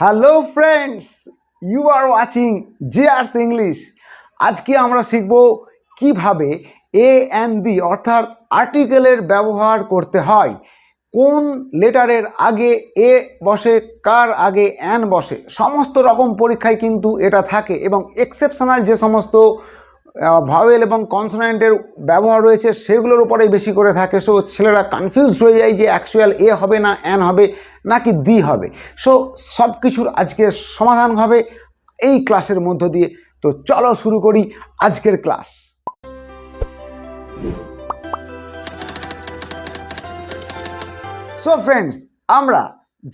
Hello friends, you are watching JR's English. আজকে আমরা শিখব কিভাবে এ অ্যান্ড দি অর্থাৎ আর্টিকেলের ব্যবহার করতে হয়। কোন লেটারের আগে এ বসে, কার আগে অ্যান বসে। সমস্ত রকম পরীক্ষায় কিন্তু এটা থাকে এবং এক্সেপশনাল যে সমস্ত ভাওয়েল এবং কনসোনেন্টের ব্যবহার রয়েছে সেগুলোর উপরেই বেশি করে থাকে। সো ছেলেরা কনফিউজড হয়ে যায় যে অ্যাকচুয়াল এ হবে না অ্যান হবে নাকি দি হবে। সো সব কিছুর আজকে সমাধান হবে এই ক্লাসের মধ্য দিয়ে। তো চলো শুরু করি আজকের ক্লাস। সো ফ্রেন্ডস, আমরা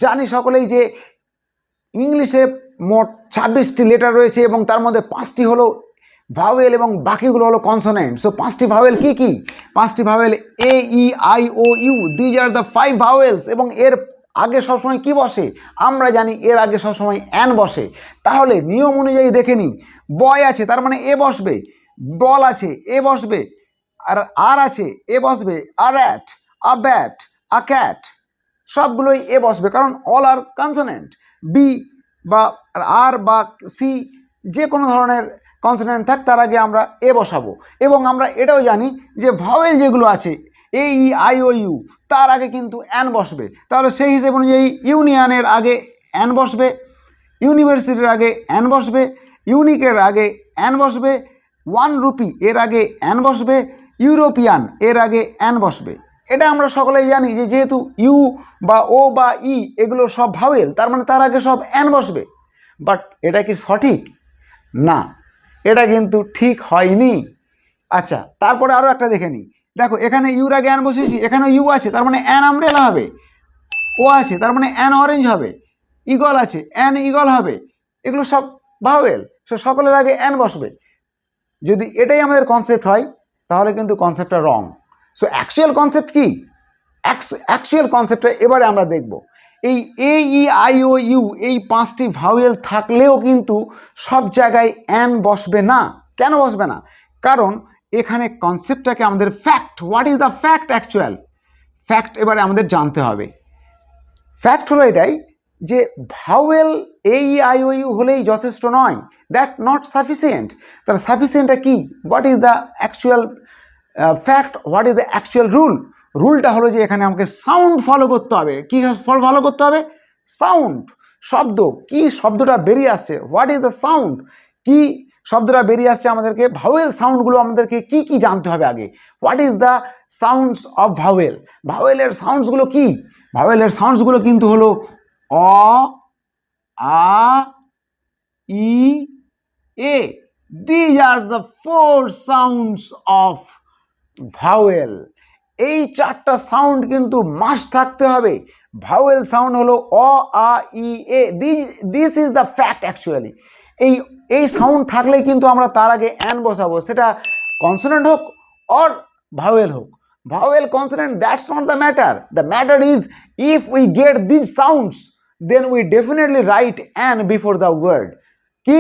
জানি সকলেই যে ইংলিশে মোট 26টি লেটার রয়েছে এবং তার মধ্যে 5টি হলো ভাওয়েল এবং বাকিগুলো হলো কনসোনেন্ট। সো 5টি ভাওয়েল কি কি? 5টি vowel A E I O U, these are the 5 vowels. এবং এর আগে সবসময় কি বসে? আমরা জানি এর আগে সবসময় অ্যান বসে। তাহলে নিয়ম অনুযায়ী দেখে নিই। বয় আছে তার মানে এ বসবে, বল আছে এ বসবে, আর আছে এ বসবে, আর at, a bat, a cat, সবগুলোই এ বসবে কারণ অল আর কনসোনেন্ট। বি বা আর বা সি যে কোনো ধরনের কনসোনেন্ট থাক তার আগে আমরা এ বসাবো। এবং আমরা এটাও জানি যে ভাওয়েল যেগুলো আছে এ ই আই ও ইউ তার আগে কিন্তু অ্যান বসবে। তাহলে সেই হিসেব অনুযায়ী ইউনিয়নের আগে অ্যান বসবে, ইউনিভার্সিটির আগে অ্যান বসবে, ইউনিকের আগে অ্যান বসবে, 1 রুপি এর আগে অ্যান বসবে, ইউরোপিয়ান এর আগে অ্যান বসবে। এটা আমরা সকলেই জানি যে যেহেতু ইউ বা ও বা ই এগুলো সব ভাওয়েল তার মানে তার আগে সব অ্যান বসবে। বাট এটা কি সঠিক? না, এটা কিন্তু ঠিক হয়নি। আচ্ছা, তারপরে আরও একটা দেখে নিই। দেখো এখানে ইউর আগে অ্যান বসেছি, এখানে ইউ আছে তার মানে অ্যান আমব্রেলা হবে, ও আছে তার মানে অ্যান অরেঞ্জ হবে, ইগল আছে অ্যান ইগল হবে। এগুলো সব ভাওয়েল, সো সকলের আগে অ্যান বসবে। যদি এটাই আমাদের কনসেপ্ট হয় তাহলে কিন্তু কনসেপ্টটা রং। সো অ্যাকচুয়াল কনসেপ্ট কি? অ্যাকচুয়াল কনসেপ্টটা এবারে আমরা দেখব। এই এ ই আই ও ইউ এই 5টি ভাওয়েল থাকলেও কিন্তু সব জায়গায় অ্যান বসবে না। কেন বসবে না? কারণ এখানে কনসেপ্টটাকে আমাদের fact, what is the fact, actual fact এবারে আমাদের জানতে হবে। ফ্যাক্ট হলো এটাই যে vowel A E I O u হলেই যথেষ্ট নয়, দ্যাট নট সাফিসিয়েন্ট। তাহলে সাফিসিয়েন্টটা কি? What is the actual fact, what is the actual rule? রুলটা হলো যে এখানে আমাকে সাউন্ড ফলো করতে হবে। কি ফলো করতে হবে? সাউন্ড, শব্দ। কি শব্দটা বেরিয়ে আসছে? What is the sound? কি শব্দটা বেরিয়ে আসছে আমাদেরকে? ভাওয়েল সাউন্ডগুলো আমাদেরকে কি কি জানতে হবে আগে। What is the sounds of vowel? ভাওয়েলের সাউন্ডসগুলো কি? ভাওয়েলের সাউন্ডসগুলো কিন্তু হলো অ, আ, ই, এ। These are the 4 sounds of vowel. এই 4টা সাউন্ড কিন্তু মাস্ট থাকতে হবে। ভাওয়েল সাউন্ড হলো অ, আ, ই, এ। This is the fact actually. এই সাউন্ড থাকলেই কিন্তু আমরা তার আগে অ্যান বসাবো, সেটা কনসোনেন্ট হোক অর ভাওয়েল হোক। Vowel consonant, that's not the matter. The matter is if we get these sounds then we definitely write an before the word. কি?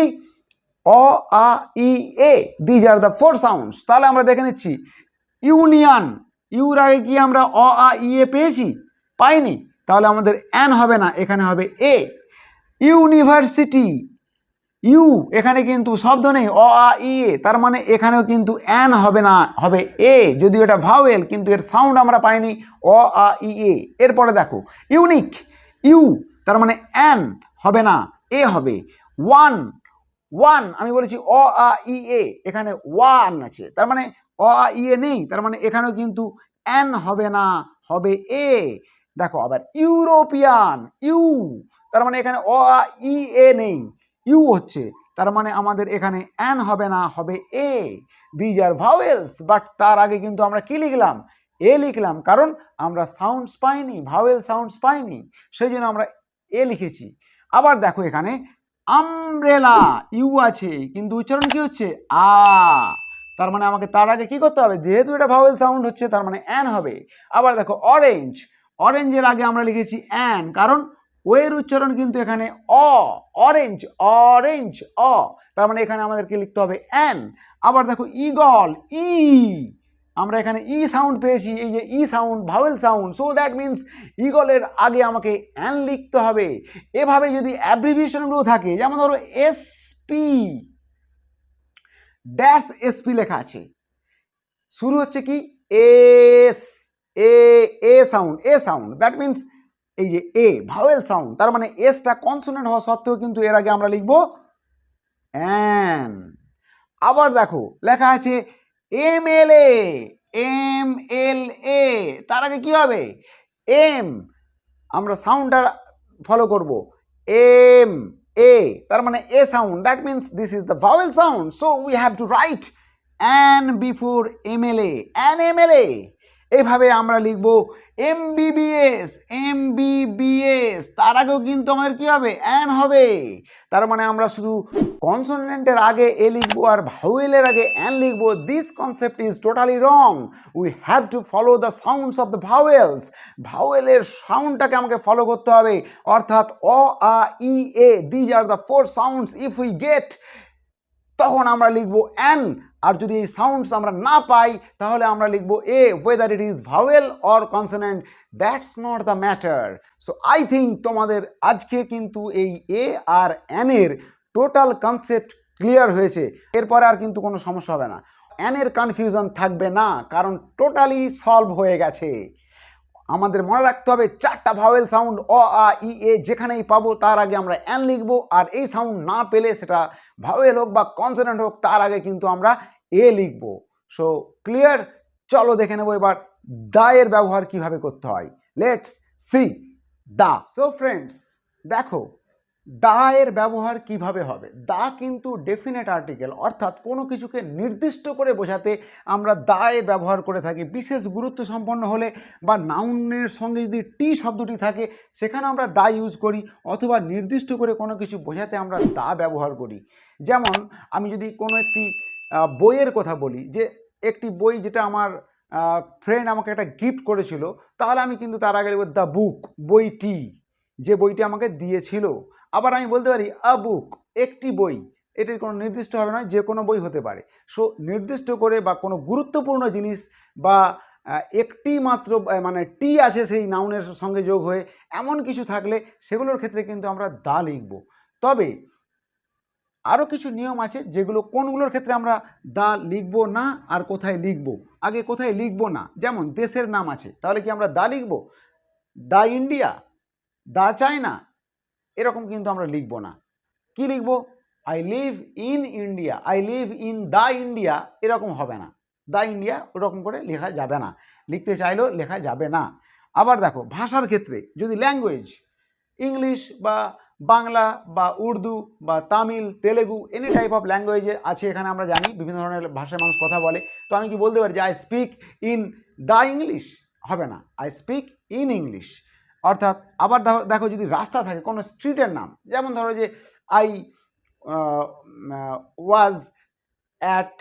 অ, আ, ই, এ, দিজ আর দ্য 4 সাউন্ডস। তাহলে আমরা দেখে নিচ্ছি। ইউনিয়ন, ইউর আগে কি আমরা অ, আ, ই, এ পেয়েছি? পাইনি। তাহলে আমাদের অ্যান হবে না, এখানে হবে এ। ইউনিভার্সিটি, ইউ এখানে কিন্তু শব্দ নেই, অ, আ, ই, এ, তার মানে এখানেও কিন্তু অ্যান হবে না, হবে এ। যদিও এটা ভাওয়েল কিন্তু এর সাউন্ড আমরা পাইনি, অ, আ, ই, এ। এরপরে দেখো ইউনিক, ইউ তার মানে অ্যান হবে না, এ হবে। ওয়ান, ওয়ান আমি বলেছি অ, আ, ই, এ, এখানে ওয়ান আছে তার মানে অ, আ, ই, এ নেই, তার মানে এখানেও কিন্তু অ্যান হবে না, হবে এ। দেখো আবার ইউরোপিয়ান, ইউ তার মানে এখানে অ, আ, ই, এ নেই, ইউ হচ্ছে, তার মানে আমাদের এখানে অ্যান হবে না, হবে এ। দিজ আর ভাওয়েলস, বাট তার আগে কিন্তু আমরা কি লিখলাম? এ লিখলাম, কারণ আমরা সাউন্ডস পাইনি, ভাওয়েল সাউন্ডস পাইনি, সেই জন্য আমরা এ লিখেছি। আবার দেখো এখানে আমব্রেলা, ইউ আছে কিন্তু উচ্চারণ কি হচ্ছে? আ, তার মানে আমাকে তার আগে কি করতে হবে? যেহেতু এটা ভাওয়েল সাউন্ড হচ্ছে তার মানে অ্যান হবে। আবার দেখো অরেঞ্জ, অরেঞ্জের আগে আমরা লিখেছি অ্যান, কারণ ও এর উচ্চারণ কিন্তু এখানে অ, অরেঞ্জ, অরেঞ্জ, অ, তার মানে এখানে আমাদেরকে লিখতে হবে অ্যান। আবার দেখো ইগল, ই, আমরা এখানে ই সাউন্ড পেয়েছি, এই যে ই sound vowel sound, so that means ইগলের আগে আমাকে অ্যান লিখতে হবে। এভাবে যদি অ্যাব্রিভিয়েশনগুলো থাকে, যেমন ধরো এসপি ড্যাশ এসপি লেখা আছে, শুরু হচ্ছে কি S, a sound, A sound, that means এই যে এ ভাওয়েল সাউন্ড, তার মানে এসটা কনসোনেন্ট হওয়া সত্ত্বেও কিন্তু এর আগে আমরা লিখবো অ্যান। আবার দেখো লেখা আছে এম এল এ, এম এল এ, তার আগে কি হবে এম, আমরা সাউন্ডটা ফলো করব, এম এ, তার মানে এ sound, that means this is the vowel sound, so we have to write an before M L A, an M L A. এভাবে আমরা লিখব এমবিবিএস, এমবিবিএস, তার আগেও কিন্তু আমাদের কি হবে অ্যান হবে। তার মানে আমরা শুধু কনসোনেন্টের আগে এ লিখবো আর ভাওয়েলের আগে অ্যান লিখবো। This concept is totally wrong. We have to follow the sounds of the vowels. ভাওয়েলের সাউন্ডটাকে আমাকে ফলো করতে হবে, অর্থাৎ অ আ ই এ, these are the 4 sounds if we get, তখন আমরা লিখবো অ্যান। আর যদি এই সাউন্ডস আমরা না পাই তাহলে আমরা লিখবো a, whether it is vowel or consonant, that's not the matter. So I think তোমাদের আজকে কিন্তু এই এ আর অ্যানের টোটাল কনসেপ্ট ক্লিয়ার হয়েছে। এরপরে আর কিন্তু কোনো সমস্যা হবে না, অ্যানের কনফিউশন থাকবে না, কারণ টোটালি সলভ হয়ে গেছে। আমাদের মনে রাখতে হবে 4টা ভাওয়েল সাউন্ড অ আ ই এ যেখানেই পাবো তার আগে আমরা অ্যান লিখবো, আর এই সাউন্ড না পেলে সেটা ভাওয়েল হোক বা কনসোনেন্ট হোক তার আগে কিন্তু আমরা এ লিখবো। So clear? চলো দেখে নেবো এবার দা এর ব্যবহার কিভাবে করতে হয়। Let's see the. So friends দেখো দা এর ব্যবহার কিভাবে হবে। দা কিন্তু ডেফিনেট আর্টিকেল, অর্থাৎ কোনো কিছুকে নির্দিষ্ট করে বোঝাতে আমরা দা এর ব্যবহার করে থাকি। বিশেষ গুরুত্ব সম্পন্ন হলে বা নাউনের সঙ্গে যদি টি শব্দটি থাকে সেখানে আমরা দা ইউজ করি, অথবা নির্দিষ্ট করে কোনো কিছু বোঝাতে আমরা দা ব্যবহার করি। যেমন আমি যদি কোনো একটি বইয়ের কথা বলি, যে একটি বই যেটা আমার ফ্রেন্ড আমাকে একটা গিফট করেছিল, তাহলে আমি কিন্তু তার আগে দ্য বুক, বইটি, যে বইটি আমাকে দিয়েছিল। আবার আমি বলতে পারি আ বুক, একটি বই, এটির কোনো নির্দিষ্ট হবে না, যে কোনো বই হতে পারে। সো নির্দিষ্ট করে বা কোনো গুরুত্বপূর্ণ জিনিস বা একটি মাত্র মানে টি আছে সেই নাউনের সঙ্গে যোগ হয়ে এমন কিছু থাকলে সেগুলোর ক্ষেত্রে কিন্তু আমরা দা লিখব। তবে আরও কিছু নিয়ম আছে যেগুলো কোনগুলোর ক্ষেত্রে আমরা দা লিখব না আর কোথায় লিখব। আগে কোথায় লিখব না, যেমন দেশের নাম আছে, তাহলে কি আমরা দা লিখব? দা ইন্ডিয়া, দা চায়না, এরকম কিন্তু আমরা লিখব না। কি লিখব? I live in India, I live in the India, এরকম হবে না। দ্য ইন্ডিয়া ওরকম করে লেখা যাবে না, লিখতে চাইলেও লেখা যাবে না। আবার দেখো ভাষার ক্ষেত্রে যদি ল্যাঙ্গুয়েজ, ইংলিশ বা বাংলা বা উর্দু বা Tamil, Telugu, any type of ল্যাঙ্গুয়েজে আছে, এখানে আমরা জানি বিভিন্ন ধরনের ভাষায় মানুষ কথা বলে। তো আমি কি বলতে পারি যে I speak in the English? হবে না, আই স্পিক ইন ইংলিশ। অর্থাৎ আবার দেখো যদি রাস্তা থাকে, কোনো স্ট্রিটের নাম, যেমন ধরো যে I was at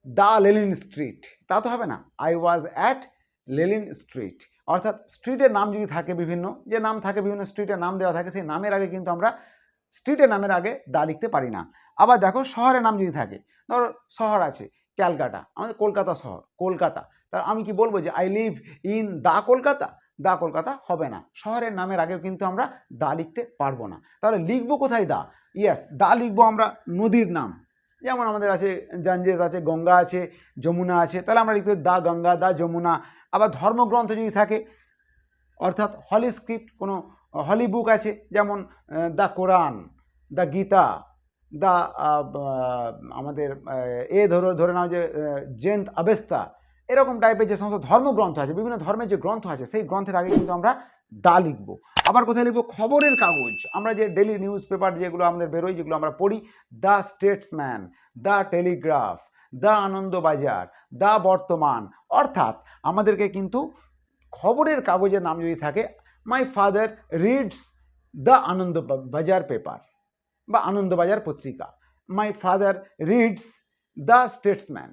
the Lenin street, তা তো হবে না, I was at Lenin street. অর্থাৎ স্ট্রিটের নাম যদি থাকে, বিভিন্ন যে নাম থাকে, বিভিন্ন স্ট্রিটের নাম দেওয়া থাকে, সেই নামের আগে কিন্তু আমরা স্ট্রিটের নামের আগে দা লিখতে পারি না। আবার দেখো শহরের নাম যদি থাকে, ধরো শহর আছে ক্যালকাটা, আমাদের কলকাতা শহর, কলকাতা, তার আমি কি বলবো যে I live in the Kolkata? The Kolkata হবে না, শহরের নামের আগেও কিন্তু আমরা দা লিখতে পারবো না। তাহলে লিখবো কোথায় দা? ইয়েস, দা লিখবো আমরা নদীর নাম, যেমন আমাদের আছে গঞ্জেস আছে, গঙ্গা আছে, যমুনা আছে, তাহলে আমরা লিখতে দা গঙ্গা, দা যমুনা। আবার ধর্মগ্রন্থ যদি থাকে, অর্থাৎ হলি স্ক্রিপ্ট, কোনো হলি বুক আছে, যেমন the Quran, the Gita, the আমাদের ধরে নাও যে জেন্ট আবেস্তা, এরকম টাইপের যে সমস্ত ধর্মগ্রন্থ আছে, বিভিন্ন ধর্মের যে গ্রন্থ আছে, সেই গ্রন্থের আগে কিন্তু আমরা দা লিখবো। আবার কোথায় লিখবো? খবরের কাগজ, আমরা যে ডেলি নিউজ পেপার যেগুলো আমাদের বেরোয়, যেগুলো আমরা পড়ি, the Statesman, the Telegraph, the Anandabazar, the Bartaman. অর্থাৎ আমাদেরকে কিন্তু খবরের কাগজের নাম যদি থাকে, my father reads the Anandabazar paper বা আনন্দবাজার পত্রিকা, my father reads the Statesman,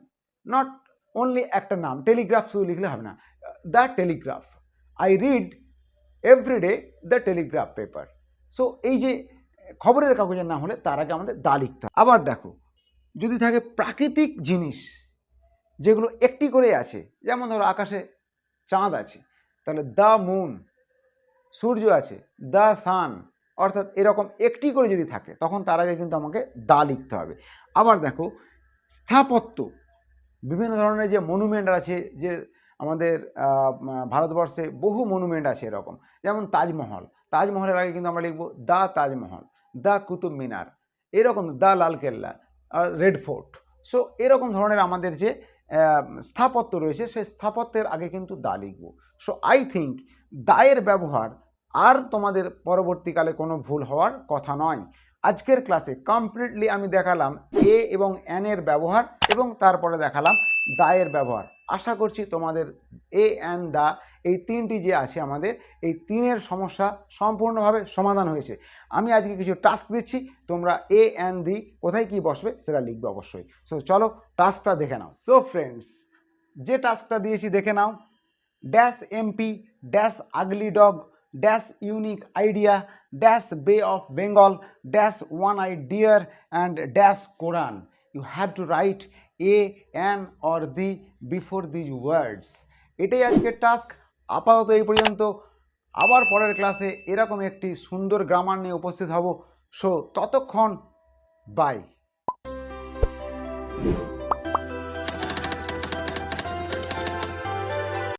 not only একটা নাম। টেলিগ্রাফ শুধু লিখলে হবে না, the Telegraph, I read everyday the Telegraph paper. So এই যে খবরের কাগজের নাম হলে তার আগে আমাদের দা লিখতে হয়। আবার দেখো যদি থাকে প্রাকৃতিক জিনিস, যেগুলো একটি করে আছে, যেমন ধরো আকাশে চাঁদ আছে, তাহলে দ্য মুন, সূর্য আছে, দ্য সান, অর্থাৎ এরকম একটি করে যদি থাকে তখন তার আগে কিন্তু আমাকে দা লিখতে হবে। আবার দেখো স্থাপত্য, বিভিন্ন ধরনের যে মনুমেন্ট আছে, যে আমাদের ভারতবর্ষে বহু মনুমেন্ট আছে এরকম, যেমন তাজমহল, তাজমহলের আগে কিন্তু আমরা লিখব দ্য তাজমহল, দ্য কুতুব মিনার, এরকম the Lal Qila, red fort. So এরকম ধরনের আমাদের যে স্থাপত্য রয়েছে সেই স্থাপত্যের আগে কিন্তু দা লিখব। সো আই থিঙ্ক দায়ের ব্যবহার আর তোমাদের পরবর্তীকালে কোনো ভুল হওয়ার কথা নয়। আজকের ক্লাসে কমপ্লিটলি আমি দেখালাম এ এবং এন এর ব্যবহার এবং তারপরে দেখালাম দায়ের ব্যবহার। আশা করছি তোমাদের এ এন দা এই তিনটি যে আছে আমাদের, এই তিনের সমস্যা সম্পূর্ণভাবে সমাধান হয়েছে। আমি আজকে কিছু টাস্ক দিচ্ছি, তোমরা এ এন দি কোথায় কি বসবে সেটা লিখবে অবশ্যই। সো চলো টাস্কটা দেখে নাও। সো ফ্রেন্ডস, যে টাস্কটা দিয়েছি দেখে নাও। Dash MP, dash ugly dog, dash unique idea, dash Bay of Bengal, dash one eye deer and dash Quran. You have to write a an or the before these words. এটাই আজকের task. আপাতত এই পর্যন্ত। আবার পরের ক্লাসে এরকম একটি সুন্দর গ্রামার নিয়ে উপস্থিত হব। সো ততক্ষণ বাই।